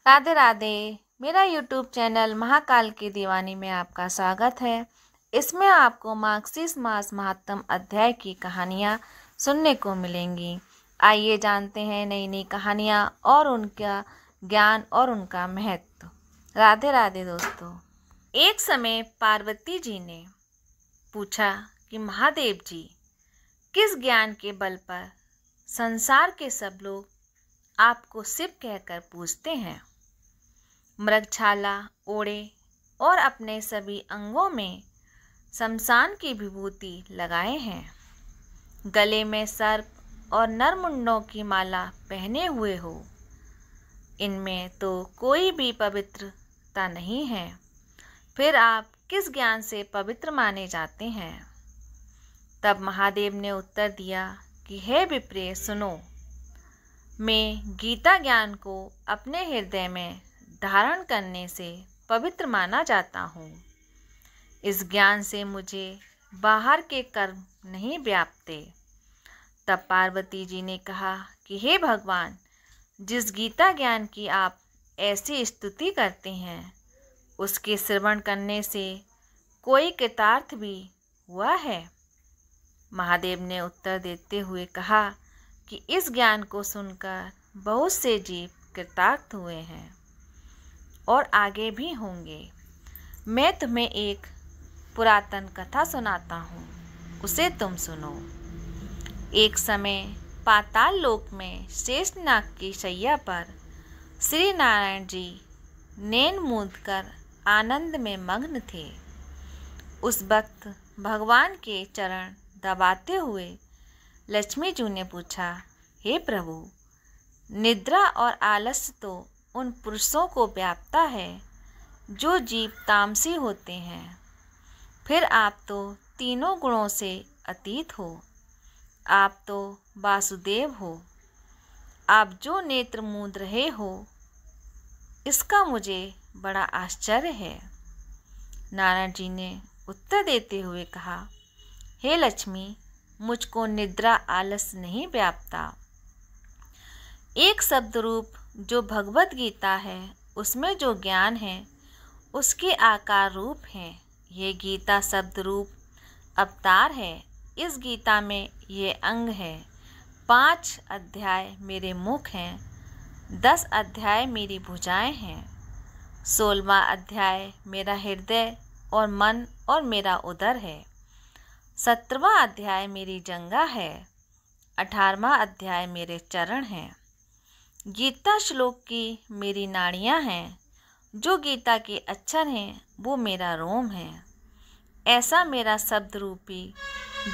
राधे राधे। मेरा YouTube channel Mahakal की दीवानी में आपका स्वागत है। इसमें आपको मार्गशीर्ष मास महात्म अध्याय की कहानियाँ सुनने को मिलेंगी। आइए जानते हैं नई नई कहानियाँ और उनका ज्ञान और उनका महत्व। राधे राधे दोस्तों। एक समय पार्वती जी ने पूछा कि महादेव जी, किस ज्ञान के बल पर संसार के सब लोग आपको शिव कहकर पूजते हैं? मृगछाला ओढ़े और अपने सभी अंगों में शमशान की विभूति लगाए हैं, गले में सर्प और नरमुंडों की माला पहने हुए हो, इनमें तो कोई भी पवित्रता नहीं है, फिर आप किस ज्ञान से पवित्र माने जाते हैं? तब महादेव ने उत्तर दिया कि हे विप्रेय सुनो, मैं गीता ज्ञान को अपने हृदय में धारण करने से पवित्र माना जाता हूँ। इस ज्ञान से मुझे बाहर के कर्म नहीं व्यापते। तब पार्वती जी ने कहा कि हे भगवान, जिस गीता ज्ञान की आप ऐसी स्तुति करते हैं, उसके श्रवण करने से कोई कृतार्थ भी हुआ है? महादेव ने उत्तर देते हुए कहा कि इस ज्ञान को सुनकर बहुत से जीव कृतार्थ हुए हैं और आगे भी होंगे। मैं तुम्हें एक पुरातन कथा सुनाता हूँ, उसे तुम सुनो। एक समय पाताल लोक में शेषनाग की शैया पर श्री नारायण जी नैन मूंदकर आनंद में मग्न थे। उस वक्त भगवान के चरण दबाते हुए लक्ष्मी जी ने पूछा, हे प्रभु, निद्रा और आलस्य तो उन पुरुषों को व्यापता है जो जीव तामसी होते हैं, फिर आप तो तीनों गुणों से अतीत हो। आप तो वासुदेव हो। आप जो नेत्र मूंद रहे हो, इसका मुझे बड़ा आश्चर्य है। नारायण जी ने उत्तर देते हुए कहा, हे लक्ष्मी, मुझको निद्रा आलस्य नहीं व्यापता। एक शब्द रूप जो भगवत गीता है, उसमें जो ज्ञान है उसके आकार रूप है। ये गीता शब्द रूप अवतार है। इस गीता में ये अंग है। 5 अध्याय मेरे मुख हैं, 10 अध्याय मेरी भुजाएं हैं, 16वां अध्याय मेरा हृदय और मन और मेरा उदर है, 17वां अध्याय मेरी जंगा है, 18वां अध्याय मेरे चरण हैं। गीता श्लोक की मेरी नाड़ियाँ हैं, जो गीता के अक्षर हैं वो मेरा रोम है। ऐसा मेरा शब्द रूपी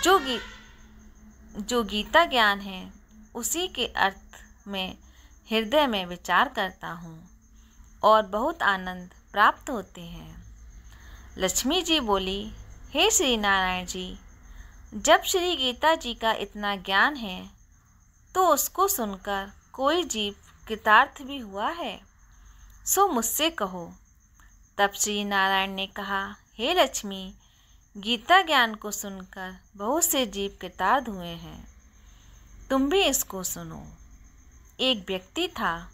जो गीता ज्ञान है, उसी के अर्थ में हृदय में विचार करता हूँ और बहुत आनंद प्राप्त होते हैं। लक्ष्मी जी बोली, हे श्री नारायण जी, जब श्री गीता जी का इतना ज्ञान है तो उसको सुनकर कोई जीव कृतार्थ भी हुआ है, सो मुझसे कहो। तब श्री नारायण ने कहा, हे लक्ष्मी, गीता ज्ञान को सुनकर बहुत से जीव कृतार्थ हुए हैं, तुम भी इसको सुनो। एक व्यक्ति था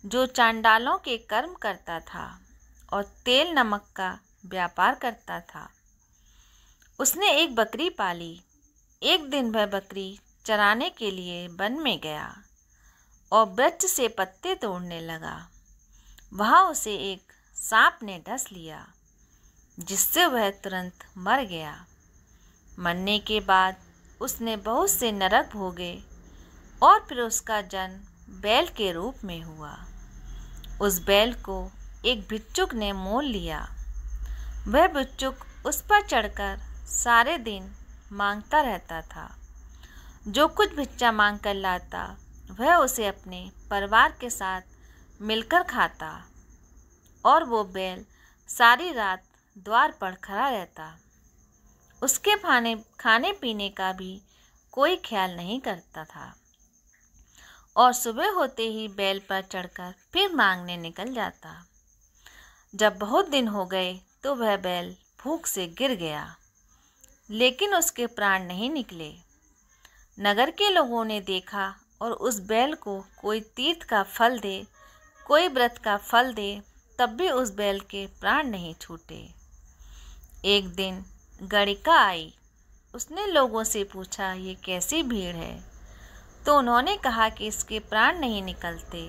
जो चांडालों के कर्म करता था और तेल नमक का व्यापार करता था। उसने एक बकरी पाली। एक दिन वह बकरी चराने के लिए वन में गया और वृक्ष से पत्ते तोड़ने लगा। वहाँ उसे एक सांप ने डस लिया, जिससे वह तुरंत मर गया। मरने के बाद उसने बहुत से नरक भोगे और फिर उसका जन्म बैल के रूप में हुआ। उस बैल को एक भिक्षुक ने मोल लिया। वह भिक्षुक उस पर चढ़कर सारे दिन मांगता रहता था। जो कुछ भिक्षा मांग कर लाता, वह उसे अपने परिवार के साथ मिलकर खाता और वो बैल सारी रात द्वार पर खड़ा रहता। उसके खाने पीने का भी कोई ख्याल नहीं करता था और सुबह होते ही बैल पर चढ़कर फिर मांगने निकल जाता। जब बहुत दिन हो गए तो वह बैल भूख से गिर गया, लेकिन उसके प्राण नहीं निकले। नगर के लोगों ने देखा और उस बैल को कोई तीर्थ का फल दे कोई व्रत का फल दे तब भी उस बैल के प्राण नहीं छूटे। एक दिन गणिका आई। उसने लोगों से पूछा, ये कैसी भीड़ है? तो उन्होंने कहा कि इसके प्राण नहीं निकलते,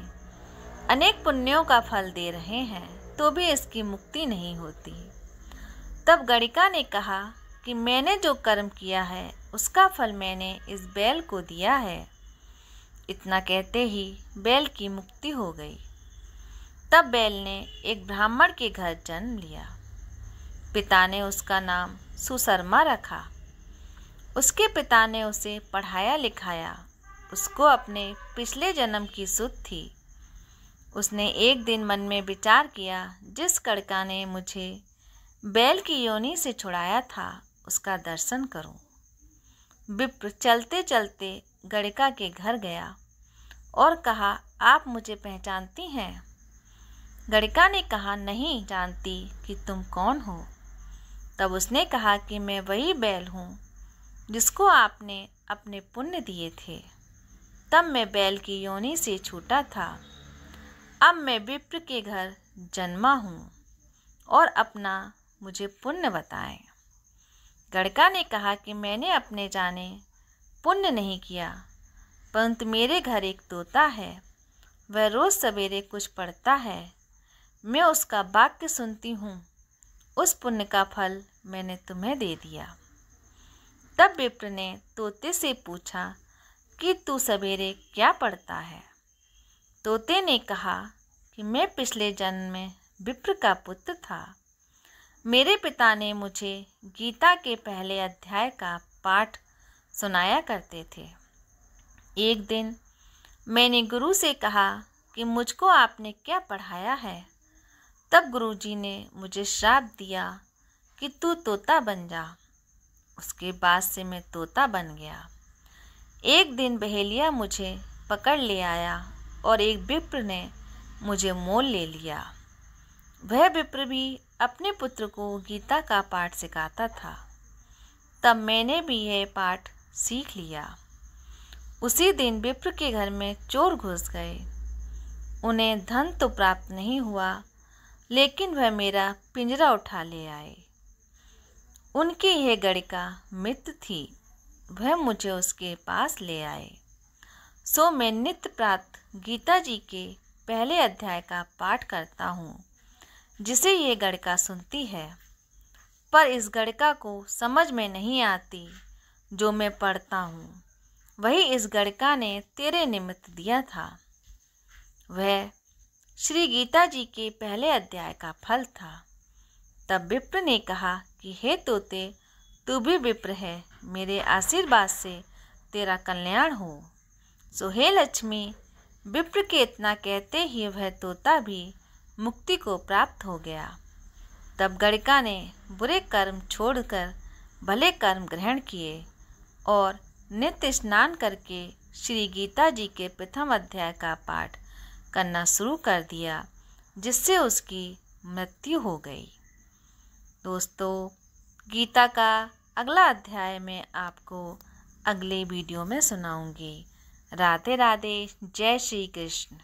अनेक पुण्यों का फल दे रहे हैं तो भी इसकी मुक्ति नहीं होती। तब गणिका ने कहा कि मैंने जो कर्म किया है उसका फल मैंने इस बैल को दिया है। इतना कहते ही बैल की मुक्ति हो गई। तब बैल ने एक ब्राह्मण के घर जन्म लिया। पिता ने उसका नाम सुशर्मा रखा। उसके पिता ने उसे पढ़ाया लिखाया। उसको अपने पिछले जन्म की सुध थी। उसने एक दिन मन में विचार किया, जिस गणिका ने मुझे बैल की योनि से छुड़ाया था उसका दर्शन करूं। विप्र चलते चलते गणिका के घर गया और कहा, आप मुझे पहचानती हैं? गणिका ने कहा, नहीं जानती कि तुम कौन हो। तब उसने कहा कि मैं वही बैल हूँ जिसको आपने अपने पुण्य दिए थे। तब मैं बैल की योनि से छूटा था। अब मैं विप्र के घर जन्मा हूँ और अपना मुझे पुण्य बताएं। गणिका ने कहा कि मैंने अपने जाने पुण्य नहीं किया, परंतु मेरे घर एक तोता है। वह रोज़ सवेरे कुछ पढ़ता है, मैं उसका वाक्य सुनती हूँ। उस पुण्य का फल मैंने तुम्हें दे दिया। तब विप्र ने तोते से पूछा कि तू सवेरे क्या पढ़ता है? तोते ने कहा कि मैं पिछले जन्म में विप्र का पुत्र था। मेरे पिता ने मुझे गीता के पहले अध्याय का पाठ सुनाया करते थे। एक दिन मैंने गुरु से कहा कि मुझको आपने क्या पढ़ाया है? तब गुरुजी ने मुझे श्राप दिया कि तू तोता बन जा। उसके बाद से मैं तोता बन गया। एक दिन बहेलिया मुझे पकड़ ले आया और एक विप्र ने मुझे मोल ले लिया। वह विप्र भी अपने पुत्र को गीता का पाठ सिखाता था। तब मैंने भी यह पाठ सीख लिया। उसी दिन विप्र के घर में चोर घुस गए। उन्हें धन तो प्राप्त नहीं हुआ, लेकिन वह मेरा पिंजरा उठा ले आए। उनकी यह गणिका मित्र थी। वह मुझे उसके पास ले आए। सो मैं नित्य प्रातः गीता जी के पहले अध्याय का पाठ करता हूँ, जिसे ये गणिका सुनती है। पर इस गणिका को समझ में नहीं आती जो मैं पढ़ता हूँ। वही इस गणिका ने तेरे निमित्त दिया था। वह श्री गीता जी के पहले अध्याय का फल था। तब विप्र ने कहा कि हे तोते, तू भी विप्र है, मेरे आशीर्वाद से तेरा कल्याण हो। सो हे लक्ष्मी, विप्र के इतना कहते ही वह तोता भी मुक्ति को प्राप्त हो गया। तब गणिका ने बुरे कर्म छोड़कर भले कर्म ग्रहण किए और नित्य स्नान करके श्री गीता जी के प्रथम अध्याय का पाठ करना शुरू कर दिया, जिससे उसकी मृत्यु हो गई। दोस्तों, गीता का अगला अध्याय मैं आपको अगले वीडियो में सुनाऊंगी। राधे राधे। जय श्री कृष्ण।